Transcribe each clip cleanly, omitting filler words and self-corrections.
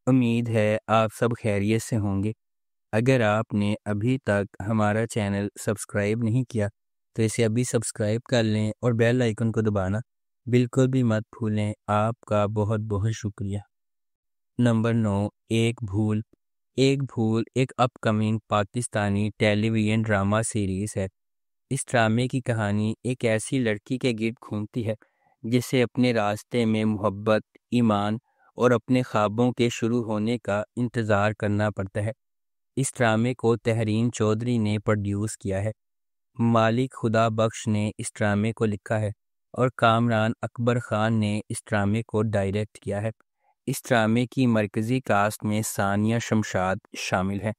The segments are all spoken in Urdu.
امید ہے آپ سب خیریت سے ہوں گے۔ اگر آپ نے ابھی تک ہمارا چینل سبسکرائب نہیں کیا تو اسے ابھی سبسکرائب کر لیں اور بیل آئیکن کو دبانا بالکل بھی مت بھولیں۔ آپ کا بہت بہت شکریہ۔ نمبر 9، ایک بھول۔ ایک بھول ایک اپ کمنگ پاکستانی ٹیلی ویژن ڈرامہ سیریز ہے۔ اس ڈرامے کی کہانی ایک ایسی لڑکی کے گرد گھومتی ہے جسے اپنے راستے میں محبت، ایمان اور اپنے خوابوں کے شروع ہونے کا انتظار کرنا پڑتا ہے۔ اس ڈرامے کو تحرین چودھری نے پروڈیوس کیا ہے۔ مالک خدا بخش نے اس ڈرامے کو لکھا ہے اور کامران اکبر خان نے اس ڈرامے کو ڈائریکٹ کیا ہے۔ اس ڈرامے کی مرکزی کاسٹ میں ثانیہ شمشاد شامل ہے۔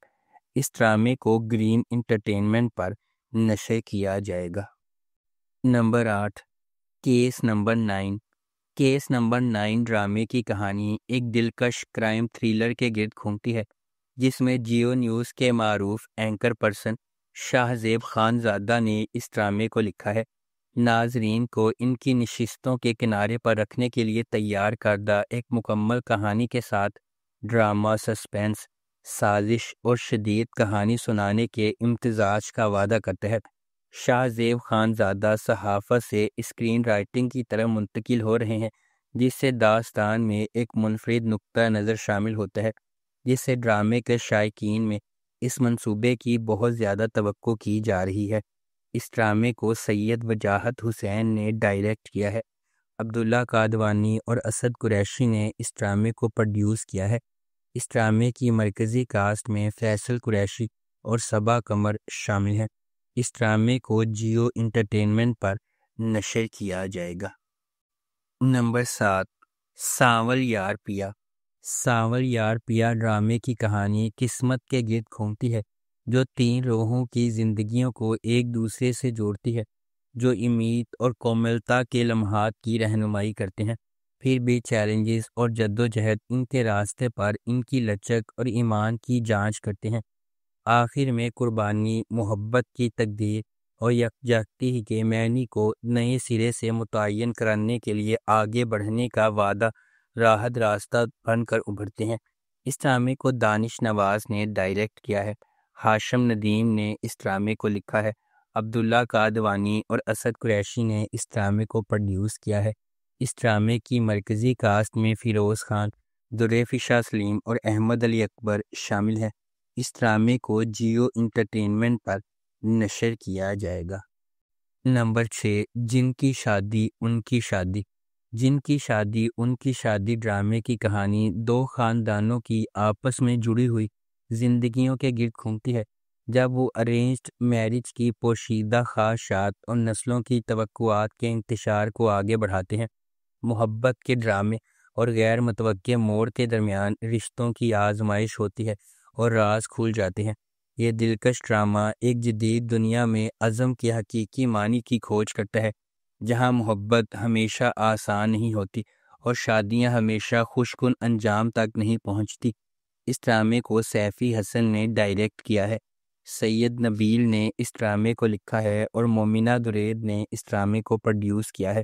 اس ڈرامے کو گرین انٹرٹینمنٹ پر نشر کیا جائے گا۔ Number 8، case number 9۔ Case number 9 ڈرامے کی کہانی ایک دلکش کرائم تھرلر کے گرد گھومتی ہے جس میں جیو نیوز کے معروف اینکر پرسن شاہ زیب خان زادہ نے اس ڈرامے کو لکھا ہے۔ ناظرین کو ان کی نشستوں کے کنارے پر رکھنے کے لیے تیار کردہ ایک مکمل کہانی کے ساتھ ڈرامہ، سسپینس، سازش اور شدید کہانی سنانے کے امتزاج کا وعدہ کرتا ہے۔ شاہ زیب خان زادہ صحافت سے اسکرین رائٹنگ کی طرف منتقل ہو رہے ہیں جس سے داستان میں ایک منفرد نقطہ نظر شامل ہوتا ہے جس سے ڈرامے کے شائقین میں اس منصوبے کی بہت زیادہ توقع کی جا رہی ہے۔ اس ڈرامے کو سید وجاہت حسین نے ڈائریکٹ کیا ہے۔ عبداللہ قادوانی اور اسد قریشی نے اس ڈرامے کو پروڈیوس کیا ہے۔ اس ڈرامے کی مرکزی کاسٹ میں فیصل قریشی اور صبا قمر شامل ہیں۔ اس ڈرامے کو جیو انٹرٹینمنٹ پر نشر کیا جائے گا۔ نمبر 7، سانول یار پیا۔ سانول یار پیا ڈرامے کی کہانی قسمت کے گرد گھومتی ہے جو 3 روحوں کی زندگیوں کو ایک دوسرے سے جوڑتی ہے، جو امید اور کوملتا کے لمحات کی رہنمائی کرتے ہیں۔ پھر بھی چیلنجز اور جدوجہد ان کے راستے پر ان کی لچک اور ایمان کی جانچ کرتے ہیں۔ آخر میں قربانی، محبت کی تقدیر اور یکجہتی کے معنی کو نئے سرے سے متعین کرنے کے لیے آگے بڑھنے کا وعدہ راحت راستہ بن کر ابھرتے ہیں۔ اس ڈرامے کو دانش نواز نے ڈائریکٹ کیا ہے۔ ہاشم ندیم نے اس ڈرامے کو لکھا ہے۔ عبداللہ قادوانی اور اسد قریشی نے اس ڈرامے کو پروڈیوس کیا ہے۔ اس ڈرامے کی مرکزی کاسٹ میں فیروز خان، دریفشا سلیم اور احمد علی اکبر شامل ہیں۔ اس ڈرامے کو جیو انٹرٹینمنٹ پر نشر کیا جائے گا۔ نمبر 6، جن کی شادی ان کی شادی۔ جن کی شادی ان کی شادی ڈرامے کی کہانی 2 خاندانوں کی آپس میں جڑی ہوئی زندگیوں کے گرد گھومتی ہے جب وہ ارینجڈ میرج کی پوشیدہ خواہشات اور نسلوں کی توقعات کے انتشار کو آگے بڑھاتے ہیں۔ محبت کے ڈرامے اور غیر متوقع موڑ کے درمیان رشتوں کی آزمائش ہوتی ہے اور راز کھل جاتے ہیں۔ یہ دلکش ڈرامہ ایک جدید دنیا میں عزم کے حقیقی معنی کی کھوج کرتا ہے جہاں محبت ہمیشہ آسان نہیں ہوتی اور شادیاں ہمیشہ خوشکن انجام تک نہیں پہنچتی۔ اس ڈرامے کو سیفی حسن نے ڈائریکٹ کیا ہے۔ سید نبیل نے اس ڈرامے کو لکھا ہے اور مومنہ درید نے اس ڈرامے کو پروڈیوس کیا ہے۔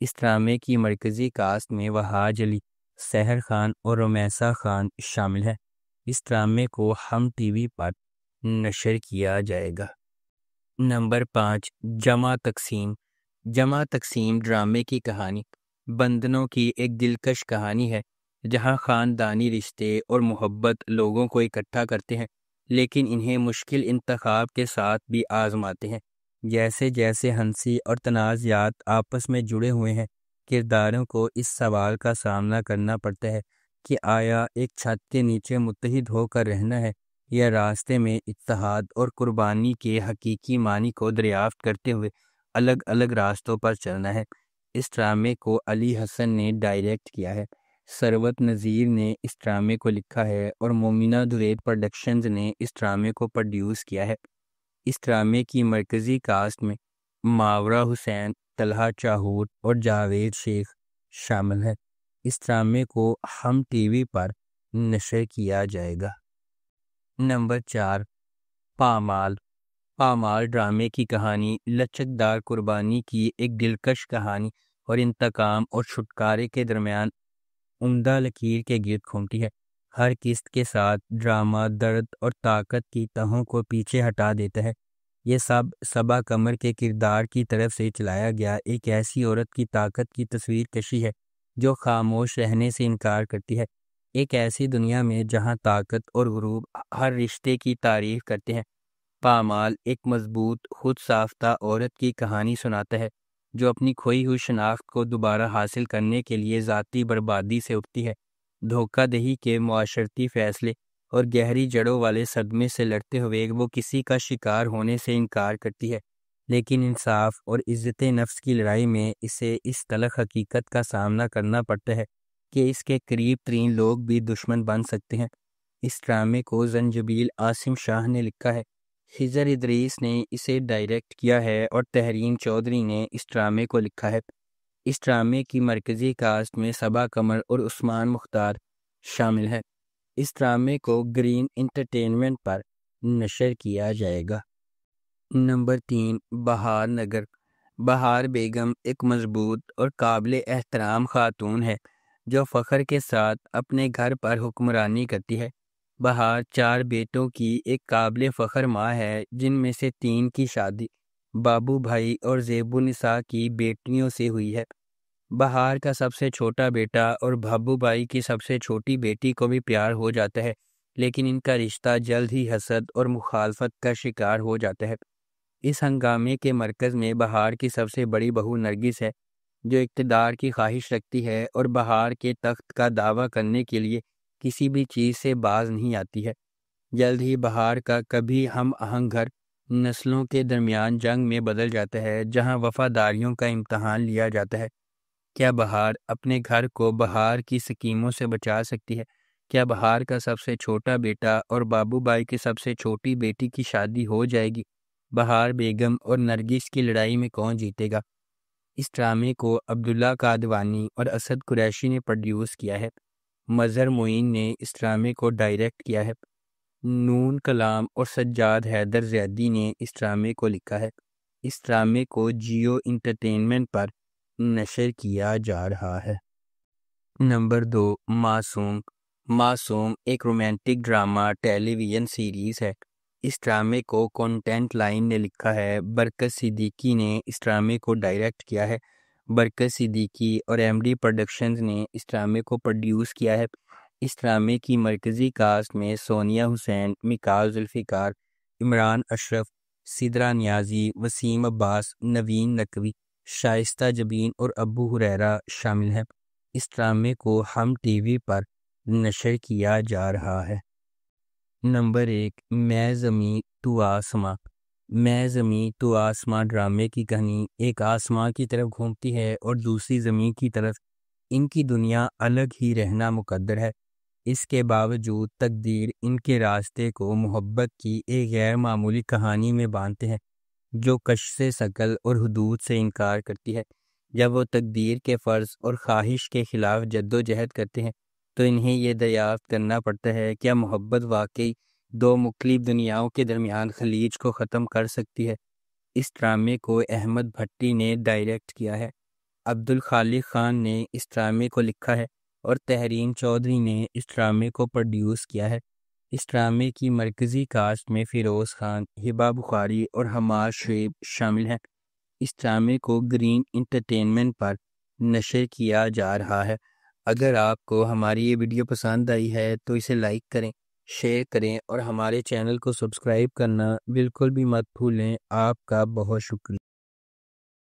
اس ڈرامے کی مرکزی کاسٹ میں وہاج علی، سحر خان اور رمیسا خان شامل ہیں۔ اس ڈرامے کو ہم ٹی وی پر نشر کیا جائے گا۔ نمبر 5، جمع تقسیم۔ جمع تقسیم ڈرامے کی کہانی بندنوں کی ایک دلکش کہانی ہے جہاں خاندانی رشتے اور محبت لوگوں کو اکٹھا کرتے ہیں لیکن انہیں مشکل انتخاب کے ساتھ بھی آزماتے ہیں۔ جیسے جیسے ہنسی اور تنازعات آپس میں جڑے ہوئے ہیں، کرداروں کو اس سوال کا سامنا کرنا پڑتا ہے کہ آیا ایک چھت کے نیچے متحد ہو کر رہنا ہے یا راستے میں اتحاد اور قربانی کے حقیقی معنی کو دریافت کرتے ہوئے الگ الگ راستوں پر چلنا ہے۔ اس ڈرامے کو علی حسن نے ڈائریکٹ کیا ہے۔ ثروت نذیر نے اس ڈرامے کو لکھا ہے اور مومنہ درید پروڈکشنز نے اس ڈرامے کو پروڈیوس کیا ہے۔ اس ڈرامے کی مرکزی کاسٹ میں ماورا حسین، طلحہ چاہور اور جاوید شیخ شامل ہیں۔ اس ڈرامے کو ہم ٹی وی پر نشر کیا جائے گا۔ نمبر 4، پامال۔ پامال ڈرامے کی کہانی لچکدار قربانی کی ایک دلکش کہانی اور انتقام اور چھٹکارے کے درمیان عمدہ لکیر کے گرد گھومتی ہے۔ ہر قسط کے ساتھ ڈرامہ درد اور طاقت کی تہوں کو پیچھے ہٹا دیتا ہے۔ یہ سب صبا قمر کے کردار کی طرف سے چلایا گیا ایک ایسی عورت کی طاقت کی تصویر کشی ہے جو خاموش رہنے سے انکار کرتی ہے۔ ایک ایسی دنیا میں جہاں طاقت اور غروب ہر رشتے کی تعریف کرتے ہیں، پامال ایک مضبوط خود ساختہ عورت کی کہانی سناتا ہے جو اپنی کھوئی ہوئی شناخت کو دوبارہ حاصل کرنے کے لیے ذاتی بربادی سے اٹھتی ہے۔ دھوکہ دہی کے معاشرتی فیصلے اور گہری جڑوں والے صدمے سے لڑتے ہوئے وہ کسی کا شکار ہونے سے انکار کرتی ہے، لیکن انصاف اور عزت نفس کی لڑائی میں اسے اس تلخ حقیقت کا سامنا کرنا پڑتا ہے کہ اس کے قریب ترین لوگ بھی دشمن بن سکتے ہیں۔ اس ڈرامے کو زنجبیل عاصم شاہ نے لکھا ہے، خضر ادریس نے اسے ڈائریکٹ کیا ہے اور تحرین چودھری نے اس ڈرامے کو لکھا ہے۔ اس ڈرامے کی مرکزی کاسٹ میں صبا قمر اور عثمان مختار شامل ہے۔ اس ڈرامے کو گرین انٹرٹینمنٹ پر نشر کیا جائے گا۔ نمبر 3، بہار نگر۔ بہار بیگم ایک مضبوط اور قابل احترام خاتون ہے جو فخر کے ساتھ اپنے گھر پر حکمرانی کرتی ہے۔ بہار 4 بیٹوں کی ایک قابل فخر ماں ہے، جن میں سے 3 کی شادی بابو بھائی اور زیب النساء کی بیٹیوں سے ہوئی ہے۔ بہار کا سب سے چھوٹا بیٹا اور بابو بھائی کی سب سے چھوٹی بیٹی کو بھی پیار ہو جاتا ہے، لیکن ان کا رشتہ جلد ہی حسد اور مخالفت کا شکار ہو جاتا ہے۔ اس ہنگامے کے مرکز میں بہار کی سب سے بڑی بہو نرگس ہے، جو اقتدار کی خواہش رکھتی ہے اور بہار کے تخت کا دعویٰ کرنے کے لیے کسی بھی چیز سے باز نہیں آتی ہے۔ جلد ہی بہار کا کبھی ہم آہنگ گھر نسلوں کے درمیان جنگ میں بدل جاتا ہے، جہاں وفاداریوں کا امتحان لیا جاتا ہے۔ کیا بہار اپنے گھر کو بہار کی سکیموں سے بچا سکتی ہے؟ کیا بہار کا سب سے چھوٹا بیٹا اور بابو بھائی کی سب سے چھوٹی بیٹی کی شادی ہو جائے گی؟ بہار بیگم اور نرگس کی لڑائی میں کون جیتے گا؟ اس ڈرامے کو عبداللہ قادوانی اور اسد قریشی نے پروڈیوس کیا ہے۔ مظہر معین نے اس ڈرامے کو ڈائریکٹ کیا ہے۔ نون کلام اور سجاد حیدر زیدی نے اس ڈرامے کو لکھا ہے۔ اس ڈرامے کو جیو انٹرٹینمنٹ پر نشر کیا جا رہا ہے۔ نمبر 2، معصوم۔ معصوم ایک رومانٹک ڈرامہ ٹیلی ویژن سیریز ہے۔ اس ڈرامے کو کنٹینٹ لائن نے لکھا ہے۔ برکت صدیقی نے اس ڈرامے کو ڈائریکٹ کیا ہے۔ برکت صدیقی اور ایم ڈی پروڈکشنز نے اس ڈرامے کو پروڈیوس کیا ہے۔ اس ڈرامے کی مرکزی کاسٹ میں سونیا حسین، مکاز ذوالفقار، عمران اشرف، سدرا نیازی، وسیم عباس، نوین نقوی، شائستہ جبین اور ابو ہریرہ شامل ہیں۔ اس ڈرامے کو ہم ٹی وی پر نشر کیا جا رہا ہے۔ نمبر 1، میں زمیں تو آسماں۔ میں زمیں تو آسماں ڈرامے کی کہانی ایک آسماں کی طرف گھومتی ہے اور دوسری زمین کی طرف۔ ان کی دنیا الگ ہی رہنا مقدر ہے۔ اس کے باوجود تقدیر ان کے راستے کو محبت کی ایک غیر معمولی کہانی میں باندھتے ہیں جو کشش ثقل اور حدود سے انکار کرتی ہے۔ جب وہ تقدیر کے فرض اور خواہش کے خلاف جد و جہد کرتے ہیں تو انہیں یہ دریافت کرنا پڑتا ہے کیا محبت واقعی 2 مختلف دنیاؤں کے درمیان خلیج کو ختم کر سکتی ہے۔ اس ڈرامے کو احمد بھٹی نے ڈائریکٹ کیا ہے۔ عبدالخالق خان نے اس ڈرامے کو لکھا ہے اور تحرین چودھری نے اس ڈرامے کو پروڈیوس کیا ہے۔ اس ڈرامے کی مرکزی کاسٹ میں فیروز خان، ہبہ بخاری اور حماد شعیب شامل ہیں۔ اس ڈرامے کو گرین انٹرٹینمنٹ پر نشر کیا جا رہا ہے۔ اگر آپ کو ہماری یہ ویڈیو پسند آئی ہے تو اسے لائک کریں، شیئر کریں اور ہمارے چینل کو سبسکرائب کرنا بالکل بھی مت بھولیں۔ آپ کا بہت شکریہ۔